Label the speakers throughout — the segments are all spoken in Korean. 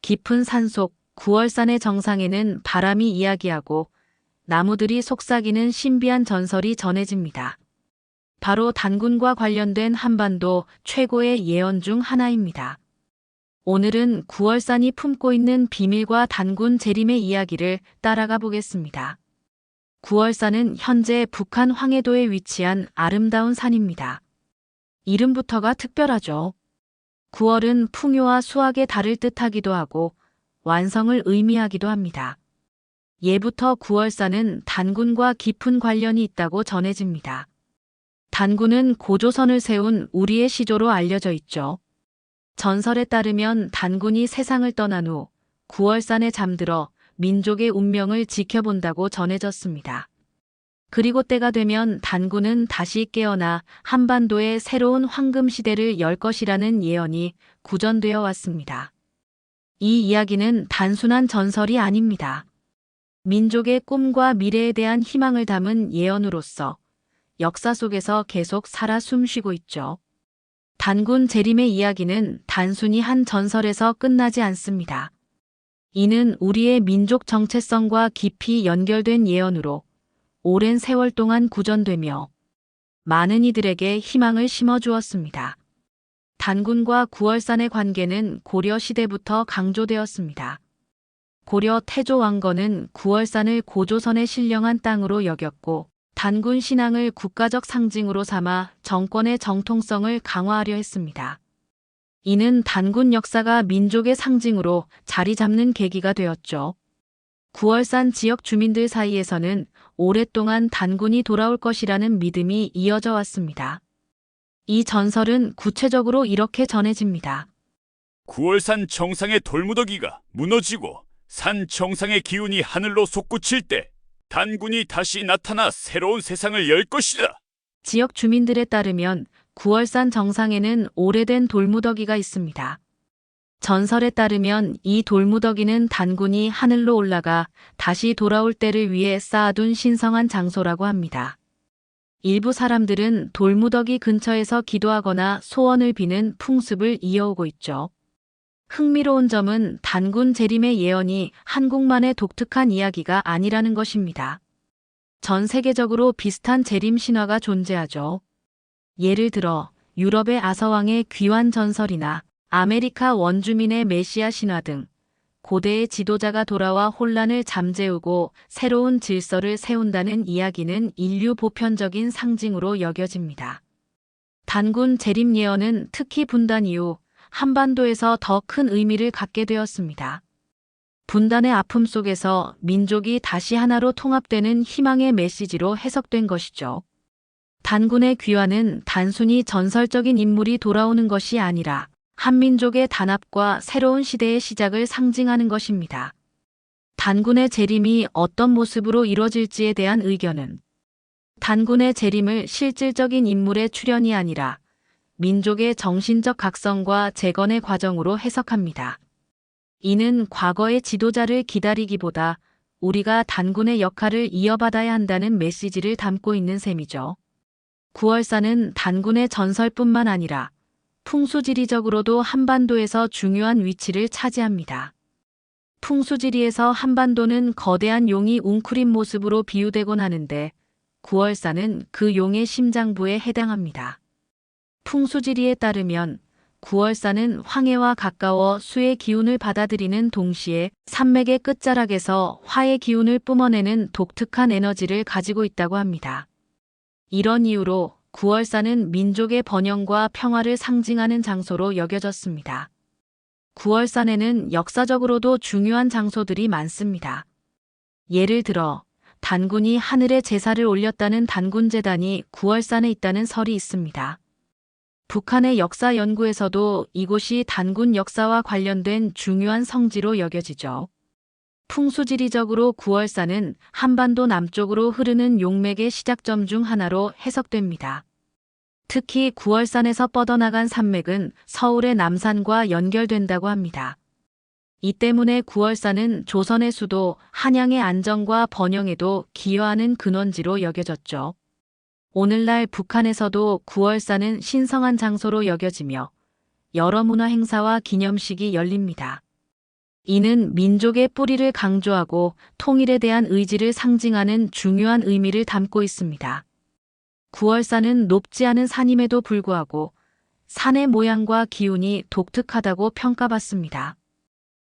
Speaker 1: 깊은 산속 구월산의 정상에는 바람이 이야기하고 나무들이 속삭이는 신비한 전설이 전해집니다. 바로 단군과 관련된 한반도 최고의 예언 중 하나입니다. 오늘은 구월산이 품고 있는 비밀과 단군 재림의 이야기를 따라가 보겠습니다. 구월산은 현재 북한 황해도에 위치한 아름다운 산입니다. 이름부터가 특별하죠. 구월은 풍요와 수확의 달을 뜻하기도 하고 완성을 의미하기도 합니다. 예부터 구월산은 단군과 깊은 관련이 있다고 전해집니다. 단군은 고조선을 세운 우리의 시조로 알려져 있죠. 전설에 따르면 단군이 세상을 떠난 후 구월산에 잠들어 민족의 운명을 지켜본다고 전해졌습니다. 그리고 때가 되면 단군은 다시 깨어나 한반도의 새로운 황금 시대를 열 것이라는 예언이 구전되어 왔습니다. 이 이야기는 단순한 전설이 아닙니다. 민족의 꿈과 미래에 대한 희망을 담은 예언으로서 역사 속에서 계속 살아 숨쉬고 있죠. 단군 재림의 이야기는 단순히 한 전설에서 끝나지 않습니다. 이는 우리의 민족 정체성과 깊이 연결된 예언으로 오랜 세월 동안 구전되며 많은 이들에게 희망을 심어주었습니다. 단군과 구월산의 관계는 고려 시대부터 강조되었습니다. 고려 태조 왕건은 구월산을 고조선의 신령한 땅으로 여겼고 단군 신앙을 국가적 상징으로 삼아 정권의 정통성을 강화하려 했습니다. 이는 단군 역사가 민족의 상징으로 자리 잡는 계기가 되었죠. 구월산 지역 주민들 사이에서는 오랫동안 단군이 돌아올 것이라는 믿음이 이어져 왔습니다. 이 전설은 구체적으로 이렇게 전해집니다.
Speaker 2: 구월산 정상의 돌무더기가 무너지고 산 정상의 기운이 하늘로 솟구칠 때 단군이 다시 나타나 새로운 세상을 열 것이다.
Speaker 1: 지역 주민들에 따르면 구월산 정상에는 오래된 돌무더기가 있습니다. 전설에 따르면 이 돌무더기는 단군이 하늘로 올라가 다시 돌아올 때를 위해 쌓아둔 신성한 장소라고 합니다. 일부 사람들은 돌무더기 근처에서 기도하거나 소원을 비는 풍습을 이어오고 있죠. 흥미로운 점은 단군 재림의 예언이 한국만의 독특한 이야기가 아니라는 것입니다. 전 세계적으로 비슷한 재림 신화가 존재하죠. 예를 들어 유럽의 아서왕의 귀환 전설이나 아메리카 원주민의 메시아 신화 등 고대의 지도자가 돌아와 혼란을 잠재우고 새로운 질서를 세운다는 이야기는 인류 보편적인 상징으로 여겨집니다. 단군 재림 예언은 특히 분단 이후 한반도에서 더 큰 의미를 갖게 되었습니다. 분단의 아픔 속에서 민족이 다시 하나로 통합되는 희망의 메시지로 해석된 것이죠. 단군의 귀환은 단순히 전설적인 인물이 돌아오는 것이 아니라 한민족의 단합과 새로운 시대의 시작을 상징하는 것입니다. 단군의 재림이 어떤 모습으로 이뤄질지에 대한 의견은 단군의 재림을 실질적인 인물의 출현이 아니라 민족의 정신적 각성과 재건의 과정으로 해석합니다. 이는 과거의 지도자를 기다리기보다 우리가 단군의 역할을 이어받아야 한다는 메시지를 담고 있는 셈이죠. 구월산은 단군의 전설뿐만 아니라 풍수지리적으로도 한반도에서 중요한 위치를 차지합니다. 풍수지리에서 한반도는 거대한 용이 웅크린 모습으로 비유되곤 하는데 구월산은 그 용의 심장부에 해당합니다. 풍수지리에 따르면 구월산은 황해와 가까워 수의 기운을 받아들이는 동시에 산맥의 끝자락에서 화의 기운을 뿜어내는 독특한 에너지를 가지고 있다고 합니다. 이런 이유로 구월산은 민족의 번영과 평화를 상징하는 장소로 여겨졌습니다. 구월산에는 역사적으로도 중요한 장소들이 많습니다. 예를 들어 단군이 하늘에 제사를 올렸다는 단군제단이 구월산에 있다는 설이 있습니다. 북한의 역사 연구에서도 이곳이 단군 역사와 관련된 중요한 성지로 여겨지죠. 풍수지리적으로 구월산은 한반도 남쪽으로 흐르는 용맥의 시작점 중 하나로 해석됩니다. 특히 구월산에서 뻗어나간 산맥은 서울의 남산과 연결된다고 합니다. 이 때문에 구월산은 조선의 수도 한양의 안정과 번영에도 기여하는 근원지로 여겨졌죠. 오늘날 북한에서도 구월산은 신성한 장소로 여겨지며 여러 문화 행사와 기념식이 열립니다. 이는 민족의 뿌리를 강조하고 통일에 대한 의지를 상징하는 중요한 의미를 담고 있습니다. 구월산은 높지 않은 산임에도 불구하고 산의 모양과 기운이 독특하다고 평가받습니다.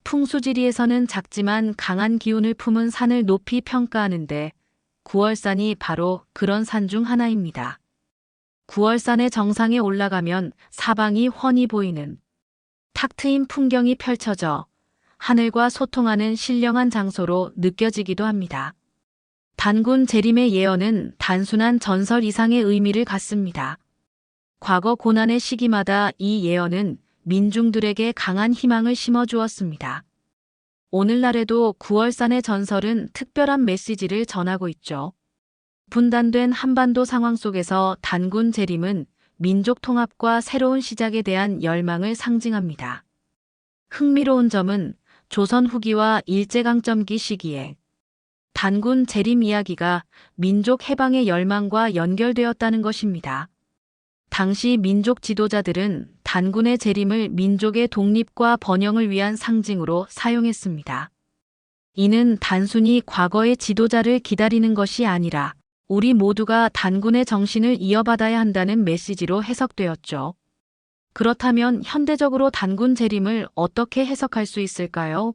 Speaker 1: 풍수지리에서는 작지만 강한 기운을 품은 산을 높이 평가하는데 구월산이 바로 그런 산 중 하나입니다. 구월산의 정상에 올라가면 사방이 훤히 보이는 탁 트인 풍경이 펼쳐져 하늘과 소통하는 신령한 장소로 느껴지기도 합니다. 단군 재림의 예언은 단순한 전설 이상의 의미를 갖습니다. 과거 고난의 시기마다 이 예언은 민중들에게 강한 희망을 심어주었습니다. 오늘날에도 구월산의 전설은 특별한 메시지를 전하고 있죠. 분단된 한반도 상황 속에서 단군 재림은 민족 통합과 새로운 시작에 대한 열망을 상징합니다. 흥미로운 점은 조선 후기와 일제강점기 시기에 단군 재림 이야기가 민족 해방의 열망과 연결되었다는 것입니다. 당시 민족 지도자들은 단군의 재림을 민족의 독립과 번영을 위한 상징으로 사용했습니다. 이는 단순히 과거의 지도자를 기다리는 것이 아니라 우리 모두가 단군의 정신을 이어받아야 한다는 메시지로 해석되었죠. 그렇다면 현대적으로 단군 재림을 어떻게 해석할 수 있을까요?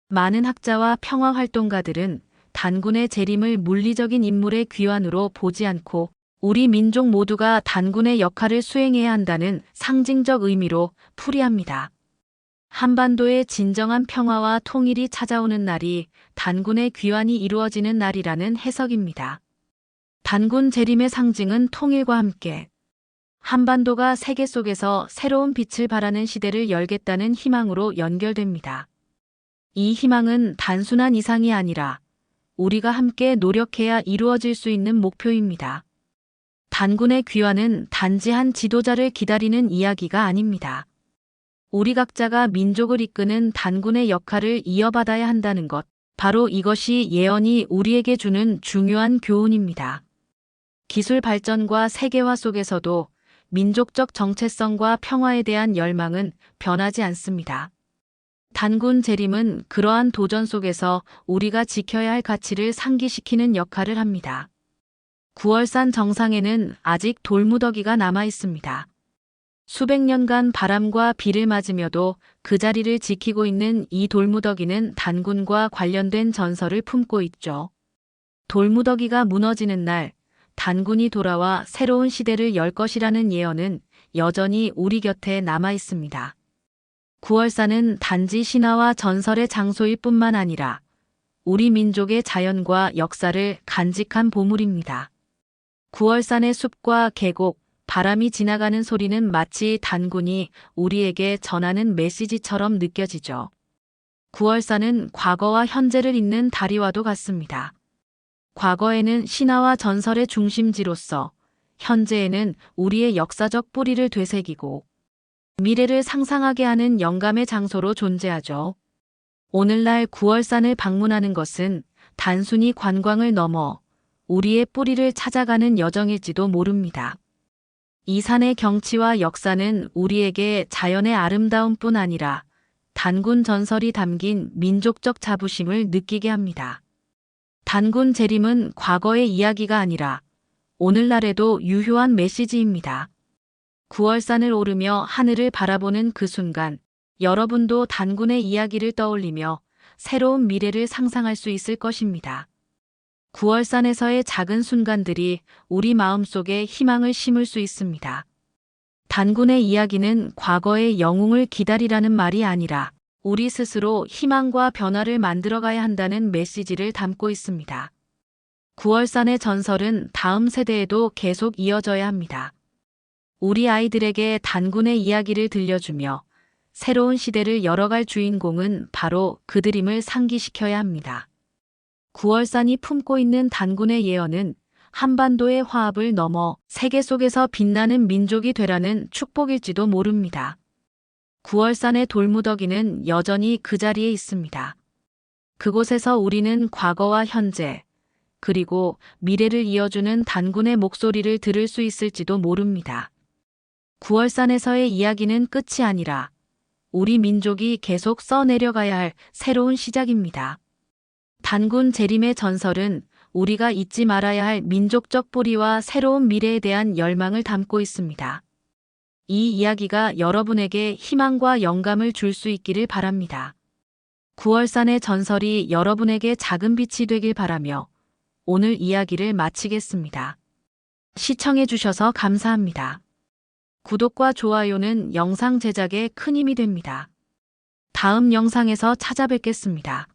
Speaker 1: 많은 학자와 평화활동가들은 단군의 재림을 물리적인 인물의 귀환으로 보지 않고 우리 민족 모두가 단군의 역할을 수행해야 한다는 상징적 의미로 풀이합니다. 한반도의 진정한 평화와 통일이 찾아오는 날이 단군의 귀환이 이루어지는 날이라는 해석입니다. 단군 재림의 상징은 통일과 함께 한반도가 세계 속에서 새로운 빛을 발하는 시대를 열겠다는 희망으로 연결됩니다. 이 희망은 단순한 이상이 아니라 우리가 함께 노력해야 이루어질 수 있는 목표입니다. 단군의 귀환은 단지 한 지도자를 기다리는 이야기가 아닙니다. 우리 각자가 민족을 이끄는 단군의 역할을 이어받아야 한다는 것, 바로 이것이 예언이 우리에게 주는 중요한 교훈입니다. 기술 발전과 세계화 속에서도 민족적 정체성과 평화에 대한 열망은 변하지 않습니다. 단군 재림은 그러한 도전 속에서 우리가 지켜야 할 가치를 상기시키는 역할을 합니다. 구월산 정상에는 아직 돌무더기가 남아 있습니다. 수백 년간 바람과 비를 맞으며도 그 자리를 지키고 있는 이 돌무더기는 단군과 관련된 전설을 품고 있죠. 돌무더기가 무너지는 날, 단군이 돌아와 새로운 시대를 열 것이라는 예언은 여전히 우리 곁에 남아 있습니다. 구월산은 단지 신화와 전설의 장소일 뿐만 아니라 우리 민족의 자연과 역사를 간직한 보물입니다. 구월산의 숲과 계곡, 바람이 지나가는 소리는 마치 단군이 우리에게 전하는 메시지처럼 느껴지죠. 구월산은 과거와 현재를 잇는 다리와도 같습니다. 과거에는 신화와 전설의 중심지로서, 현재에는 우리의 역사적 뿌리를 되새기고 미래를 상상하게 하는 영감의 장소로 존재하죠. 오늘날 구월산을 방문하는 것은 단순히 관광을 넘어 우리의 뿌리를 찾아가는 여정일지도 모릅니다. 이 산의 경치와 역사는 우리에게 자연의 아름다움뿐 아니라 단군 전설이 담긴 민족적 자부심을 느끼게 합니다. 단군 재림은 과거의 이야기가 아니라 오늘날에도 유효한 메시지입니다. 구월산을 오르며 하늘을 바라보는 그 순간, 여러분도 단군의 이야기를 떠올리며 새로운 미래를 상상할 수 있을 것입니다. 구월산에서의 작은 순간들이 우리 마음속에 희망을 심을 수 있습니다. 단군의 이야기는 과거의 영웅을 기다리라는 말이 아니라 우리 스스로 희망과 변화를 만들어가야 한다는 메시지를 담고 있습니다. 구월산의 전설은 다음 세대에도 계속 이어져야 합니다. 우리 아이들에게 단군의 이야기를 들려주며 새로운 시대를 열어갈 주인공은 바로 그들임을 상기시켜야 합니다. 구월산이 품고 있는 단군의 예언은 한반도의 화합을 넘어 세계 속에서 빛나는 민족이 되라는 축복일지도 모릅니다. 구월산의 돌무더기는 여전히 그 자리에 있습니다. 그곳에서 우리는 과거와 현재, 그리고 미래를 이어주는 단군의 목소리를 들을 수 있을지도 모릅니다. 구월산에서의 이야기는 끝이 아니라 우리 민족이 계속 써내려가야 할 새로운 시작입니다. 단군 재림의 전설은 우리가 잊지 말아야 할 민족적 뿌리와 새로운 미래에 대한 열망을 담고 있습니다. 이 이야기가 여러분에게 희망과 영감을 줄 수 있기를 바랍니다. 9월산의 전설이 여러분에게 작은 빛이 되길 바라며 오늘 이야기를 마치겠습니다. 시청해주셔서 감사합니다. 구독과 좋아요는 영상 제작에 큰 힘이 됩니다. 다음 영상에서 찾아뵙겠습니다.